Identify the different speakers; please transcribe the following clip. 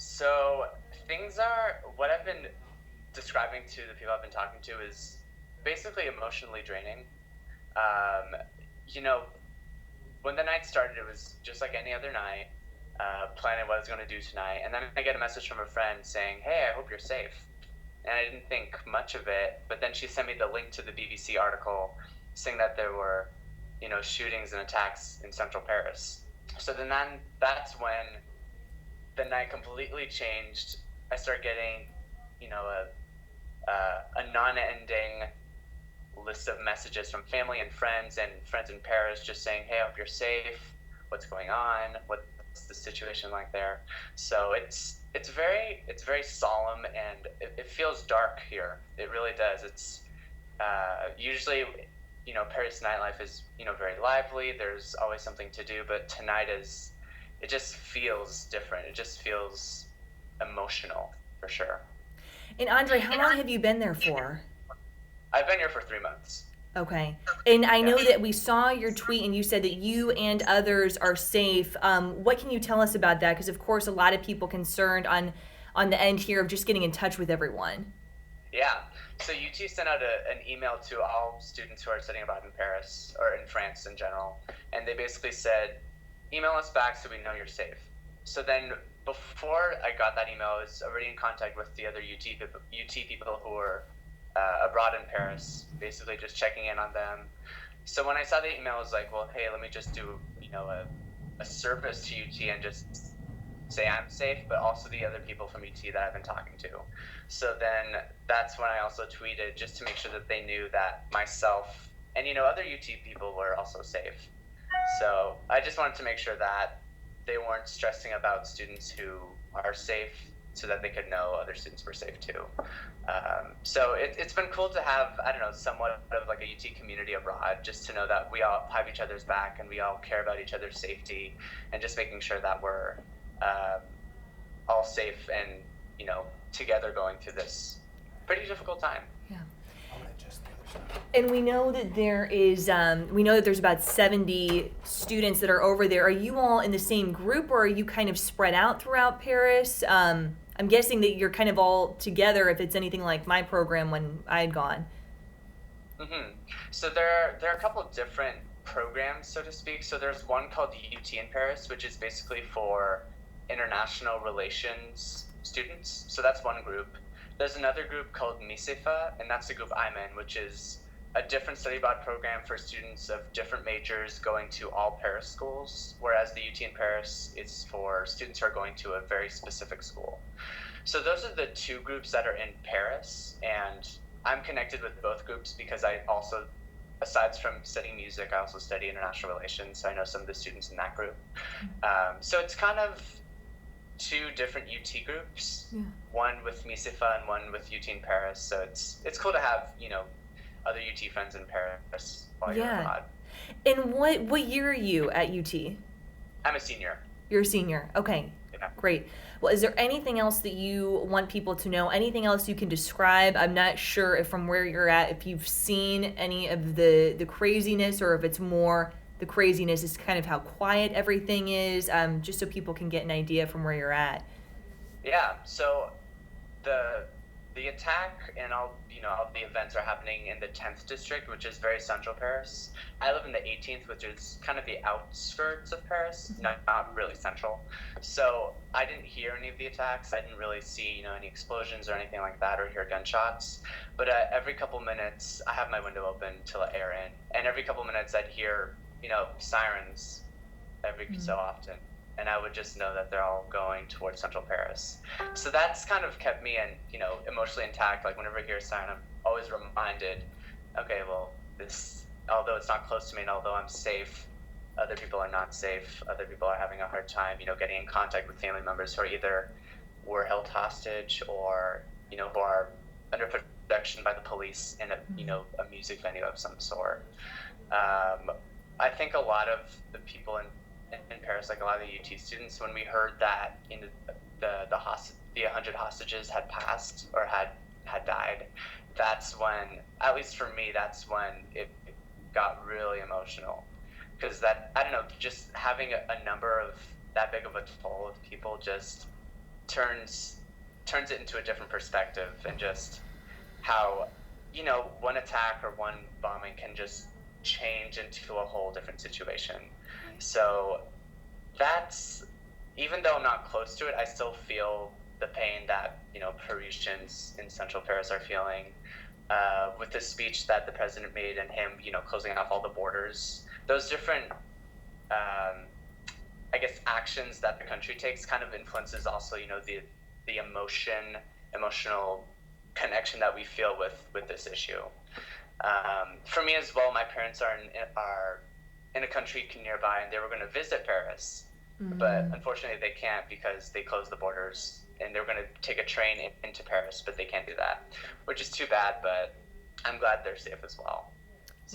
Speaker 1: So things are what I've been describing to the people I've been talking to is basically emotionally draining. Um, you know, when the night started, it was just like any other night, planning what I was going to do tonight, and then I get a message from a friend saying, "Hey, I hope you're safe." And I didn't think much of it, but then she sent me the link to the BBC article saying that there were, shootings and attacks in central Paris. So then that's when the night completely changed. I started getting, a non-ending list of messages from family and friends in Paris just saying, "Hey, I hope you're safe. What's going on? What's the situation like there?" So it's very solemn, and it feels dark here. It really does. It's usually, Paris nightlife is very lively. There's always something to do, but tonight is it just feels different. It just feels emotional for sure.
Speaker 2: And Andre, how long have you been there for?
Speaker 1: I've been here for 3 months.
Speaker 2: Okay. And I
Speaker 1: Yeah.
Speaker 2: know that we saw your tweet and you said that you and others are safe. What can you tell us about that? Because of course, a lot of people concerned on the end here of just getting in touch with everyone.
Speaker 1: Yeah. So UT sent out an email to all students who are studying abroad in Paris or in France in general, and they basically said, email us back so we know you're safe. So then before I got that email, I was already in contact with the other UT people who were abroad in Paris, basically just checking in on them. So when I saw the email, I was like, well, hey, let me just do, a service to UT and just say I'm safe, but also the other people from UT that I've been talking to. So then that's when I also tweeted just to make sure that they knew that myself and other UT people were also safe. So I just wanted to make sure that they weren't stressing about students who are safe, so that they could know other students were safe too. So it's been cool to have, I don't know, somewhat of like a UT community abroad, just to know that we all have each other's back and we all care about each other's safety, and just making sure that we're um, all safe and together going through this pretty difficult time.
Speaker 2: Yeah. And we know that there's about 70 students that are over there. Are you all in the same group or are you kind of spread out throughout Paris? I'm guessing that you're kind of all together if it's anything like my program when I had gone.
Speaker 1: hmm So there are a couple of different programs, so to speak. So there's one called UT in Paris, which is basically for international relations students. So that's one group. There's another group called MISEFA, and that's the group I'm in, which is a different study abroad program for students of different majors going to all Paris schools, whereas the UT in Paris is for students who are going to a very specific school. So those are the two groups that are in Paris, and I'm connected with both groups because I also, aside from studying music, I also study international relations. So I know some of the students in that group. So it's kind of two different UT groups,
Speaker 2: Yeah.
Speaker 1: one with MISIFA and one with UT in Paris. So it's cool to have other UT friends in Paris while you're
Speaker 2: Yeah.
Speaker 1: abroad.
Speaker 2: And what year are you at UT?
Speaker 1: I'm a senior.
Speaker 2: You're a senior. Okay.
Speaker 1: Yeah.
Speaker 2: Great. Well, is there anything else that you want people to know? Anything else you can describe? I'm not sure if from where you're at, if you've seen any of the craziness, or if it's more the craziness is kind of how quiet everything is, just so people can get an idea from where you're at.
Speaker 1: Yeah. So the the attack and all the events are happening in the 10th district, which is very central Paris. I live in the 18th, which is kind of the outskirts of Paris, not really central. So I didn't hear any of the attacks. I didn't really see any explosions or anything like that, or hear gunshots. But every couple minutes, I have my window open to let air in, and every couple minutes I'd hear sirens every so often, and I would just know that they're all going towards central Paris. So that's kind of kept me emotionally intact. Like whenever I hear a siren, I'm always reminded, okay, well, this, although it's not close to me and although I'm safe, other people are not safe. Other people are having a hard time, getting in contact with family members who are either were held hostage or who are under protection by the police in a music venue of some sort. Um, I think a lot of the people in Paris, like a lot of the UT students, when we heard that the 100 hostages had passed or had died, that's when, at least for me, that's when it got really emotional. Because that, I don't know, just having a number of that big of a toll of people just turns it into a different perspective, and just how, one attack or one bombing can just change into a whole different situation. So that's, even though I'm not close to it, I still feel the pain that, Parisians in central Paris are feeling, with the speech that the president made, and him, closing off all the borders. Those different, I guess, actions that the country takes kind of influences also, the emotional connection that we feel with this issue. For me as well, my parents are in a country nearby, and they were going to visit Paris, but unfortunately they can't because they closed the borders, and they were going to take a train into Paris, but they can't do that, which is too bad, but I'm glad they're safe as well.